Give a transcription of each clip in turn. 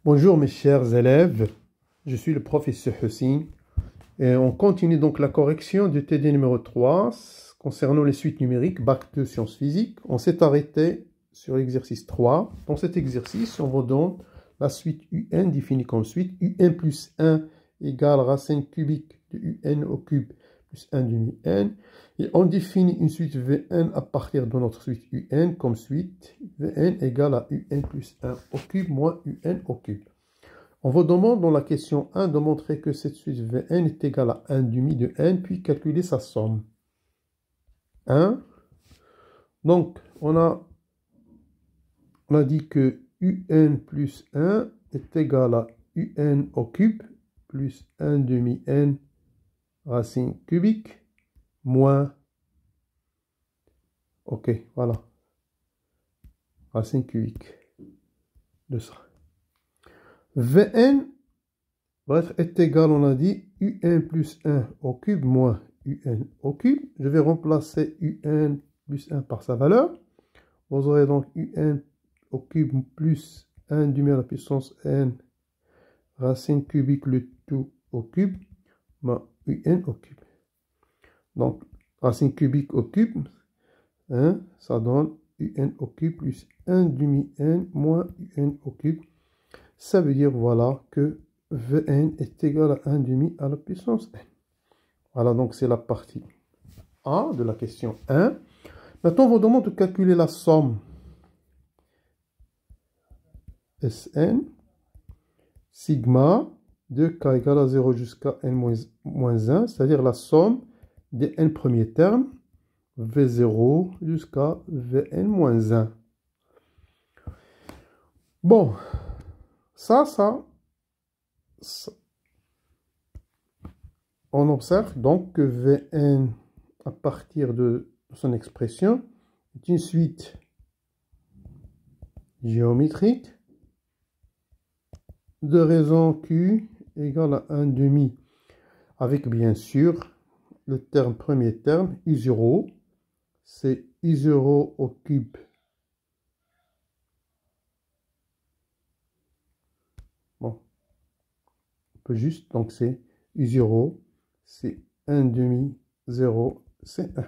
Bonjour mes chers élèves, je suis le professeur Hussein et on continue donc la correction du TD numéro 3 concernant les suites numériques, bac 2 sciences physiques. On s'est arrêté sur l'exercice 3. Dans cet exercice, on vous donne la suite UN définie comme suite UN plus 1 égale racine cubique de UN au cube plus 1 demi n. Et on définit une suite Vn à partir de notre suite Un comme suite Vn égale à Un plus 1 au cube moins Un au cube. On vous demande dans la question 1 de montrer que cette suite Vn est égale à 1 demi de n, puis calculer sa somme. 1. Donc, on a dit que Un plus 1 est égal à Un au cube plus 1 demi n racine cubique moins, ok, voilà, racine cubique de ça. Vn est égal, on a dit, Un plus 1 au cube moins Un au cube. Je vais remplacer Un plus 1 par sa valeur. Vous aurez donc Un au cube plus 1 demi à la puissance n racine cubique le tout au cube moins Un au cube. Donc, racine cubique au cube, hein, ça donne Un au cube plus 1 demi n moins Un au cube. Ça veut dire, voilà, que Vn est égal à 1 demi à la puissance n. Voilà, donc c'est la partie A de la question 1. Maintenant, on vous demande de calculer la somme Sn sigma de k égale à 0 jusqu'à n moins 1, c'est-à-dire la somme des n premiers termes, V0 jusqu'à Vn moins 1. Bon, ça, on observe donc que Vn, à partir de son expression, est une suite géométrique de raison Q égale à 1 demi, avec bien sûr le terme premier terme, I0, c'est I0 au cube bon, on peut juste, donc c'est I0, c'est 1 demi, 0, c'est 1.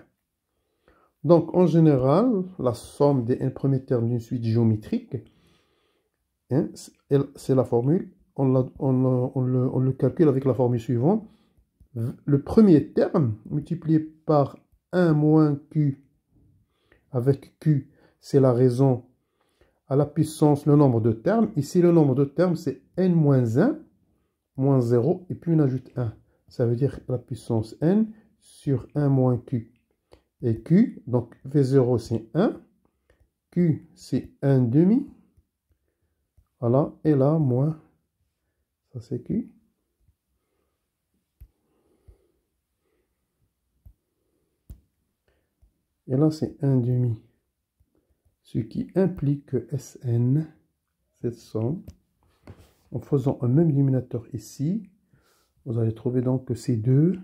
Donc en général, la somme des n premiers termes d'une suite géométrique, hein, c'est la formule, on le calcule avec la formule suivante. Le premier terme multiplié par 1 moins Q, avec Q, c'est la raison à la puissance, le nombre de termes. Ici, le nombre de termes, c'est n moins 1, moins 0, et puis on ajoute 1. Ça veut dire la puissance n sur 1 moins Q. Et Q, donc V0, c'est 1. Q, c'est 1 demi. Voilà, et là, moins, ça c'est Q. Et là, c'est 1 demi. Ce qui implique que Sn, cette somme, en faisant un même dénominateur ici, vous allez trouver donc que c'est 2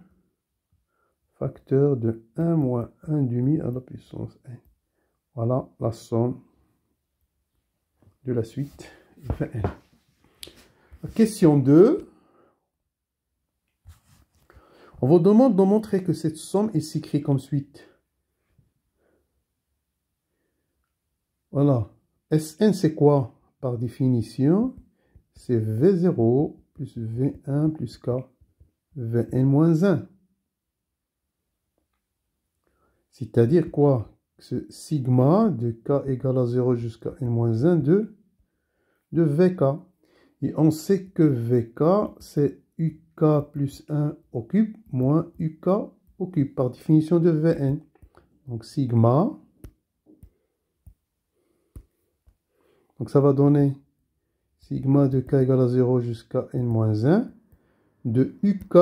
facteurs de 1 moins 1 demi à la puissance n. Voilà la somme de la suite Vn. Question 2. On vous demande de montrer que cette somme est s'écrit comme suite. Voilà. Sn, c'est quoi? Par définition, c'est V0 plus V1 plus K, Vn moins 1. C'est-à-dire quoi? Ce sigma de K égale à 0 jusqu'à n moins 1 de Vk. Et on sait que Vk, c'est UK plus 1 au cube moins UK au cube, par définition de Vn. Donc sigma, donc ça va donner sigma de K égale à 0 jusqu'à n moins 1 de UK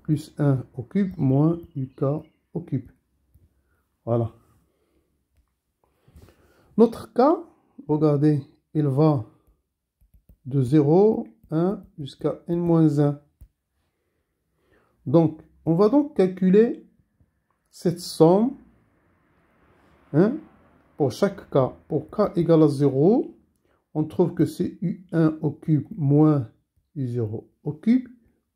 plus 1 au cube moins UK au cube. Voilà. Notre cas, regardez, il va de 0, 1 jusqu'à n moins 1. Donc, on va donc calculer cette somme, hein, pour chaque cas. Pour k égale à 0, on trouve que c'est U1 au cube moins U0 au cube.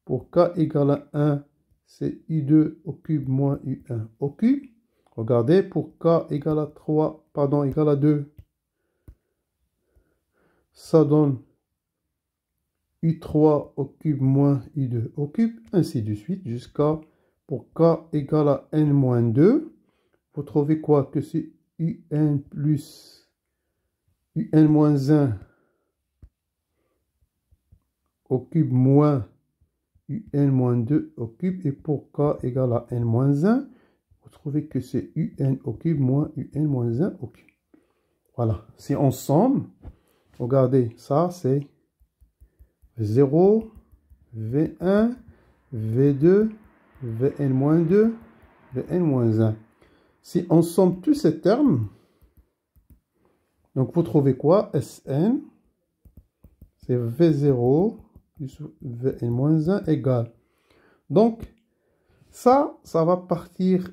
Pour k égale à 1, c'est U2 au cube moins U1 au cube. Regardez, pour k égale à 3, pardon, égale à 2, ça donne U3 au cube moins U2 au cube, ainsi de suite, jusqu'à, pour k égale à n moins 2, vous trouvez quoi? Que c'est UN plus UN moins 1 au cube moins UN moins 2 au cube, et pour k égale à n moins 1, vous trouvez que c'est UN au cube moins UN moins 1 au cube. Voilà, c'est ensemble. Regardez, ça c'est V0, V1, V2, Vn-2, Vn-1. Si on somme tous ces termes, donc vous trouvez quoi? Sn, c'est V0 plus Vn-1 égale. Donc, ça va partir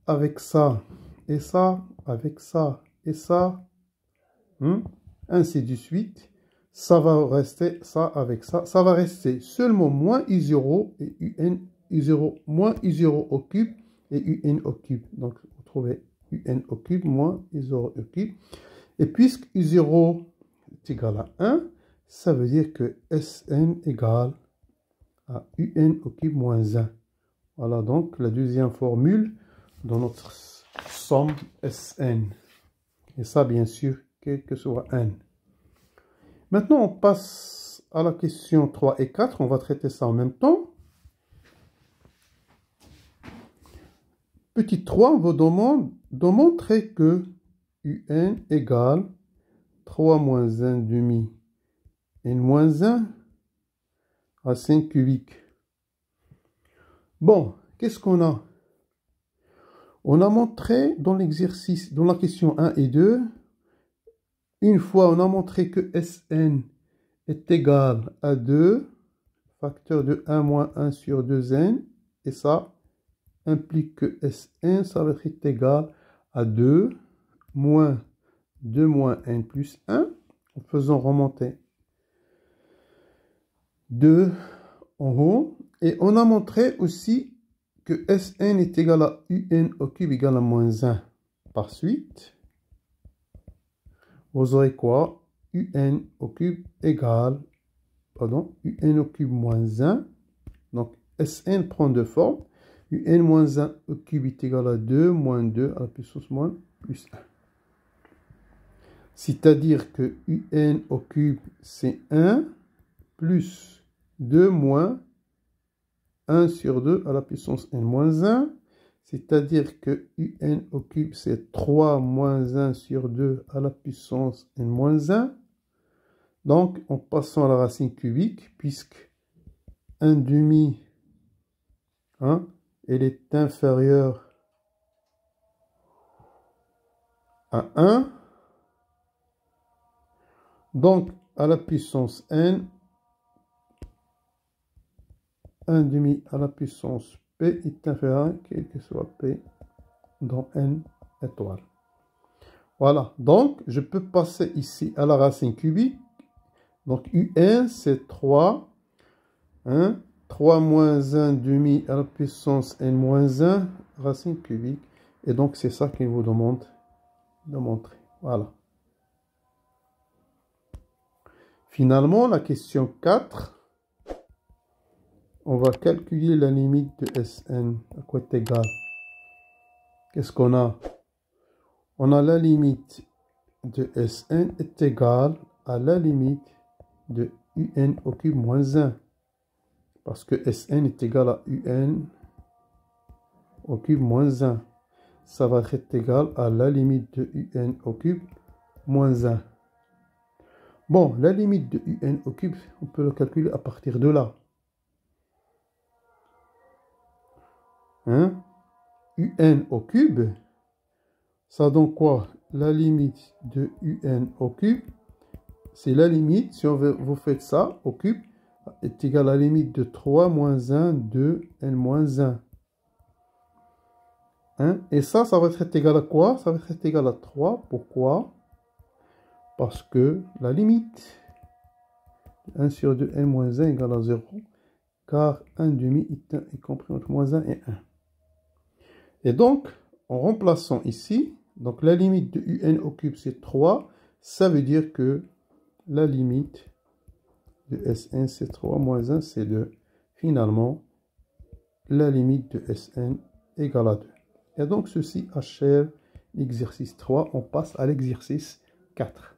avec ça, et ça, avec ça, et ça, ainsi de suite. Ça va rester ça avec ça. Ça va rester seulement moins U0 et UN U0 moins U0 au cube et UN au cube. Donc, vous trouvez UN au cube moins U0 au cube. Et puisque U0 est égal à 1, ça veut dire que Sn égale à UN au cube moins 1. Voilà donc la deuxième formule dans notre somme Sn. Et ça, bien sûr, quel que soit n. Maintenant, on passe à la question 3 et 4. On va traiter ça en même temps. Petit 3, on vous demande de montrer que UN égale 3 moins 1 demi n moins 1 racine cubique. Bon, qu'est-ce qu'on a? On a montré dans l'exercice, dans la question 1 et 2, une fois on a montré que Sn est égal à 2, facteur de 1 moins 1 sur 2n, et ça implique que Sn, ça va être égal à 2 moins 2 moins n plus 1, en faisant remonter 2 en haut. Et on a montré aussi que Sn est égal à Un au cube égal à moins 1. Par suite, vous aurez quoi? Un au cube égale, pardon, Un au cube moins 1. Donc, Sn prend deux formes. Un moins 1 au cube est égal à 2 moins 2 à la puissance moins plus 1. C'est-à-dire que Un au cube, c'est 1 plus 2 moins 1 sur 2 à la puissance n moins 1. C'est-à-dire que Un au cube, c'est 3 moins 1 sur 2 à la puissance n moins 1. Donc, en passant à la racine cubique, puisque 1 demi, elle est inférieure à 1. Donc, à la puissance n, 1 demi à la puissance p est inférieur, quel que soit p, dans n étoile. Voilà, donc je peux passer ici à la racine cubique. Donc, Un, c'est 3. 3 moins 1 demi à la puissance n moins 1, racine cubique. Et donc, c'est ça qu'il vous demande de montrer. Voilà. Finalement, la question 4, on va calculer la limite de Sn. À quoi est égal? Qu'est-ce qu'on a? On a la limite de Sn est égale à la limite de Un au cube moins 1. Parce que Sn est égal à Un au cube moins 1. Ça va être égal à la limite de Un au cube moins 1. Bon, la limite de Un au cube, on peut le calculer à partir de là. Un au cube, ça donne quoi? La limite de Un au cube, c'est la limite, si vous faites ça au cube, est égal à la limite de 3 moins 1 de n moins 1. Et ça va être égal à quoi? Ça va être égal à 3. Pourquoi? parce que la limite de 1 sur 2 n moins 1 égale à 0, car 1 demi est compris entre moins 1 et 1. Et donc, en remplaçant ici, donc la limite de un au cube c'est 3, ça veut dire que la limite de Sn c'est 3 moins 1 c'est 2. Finalement, la limite de Sn égale à 2. Et donc ceci achève l'exercice 3, on passe à l'exercice 4.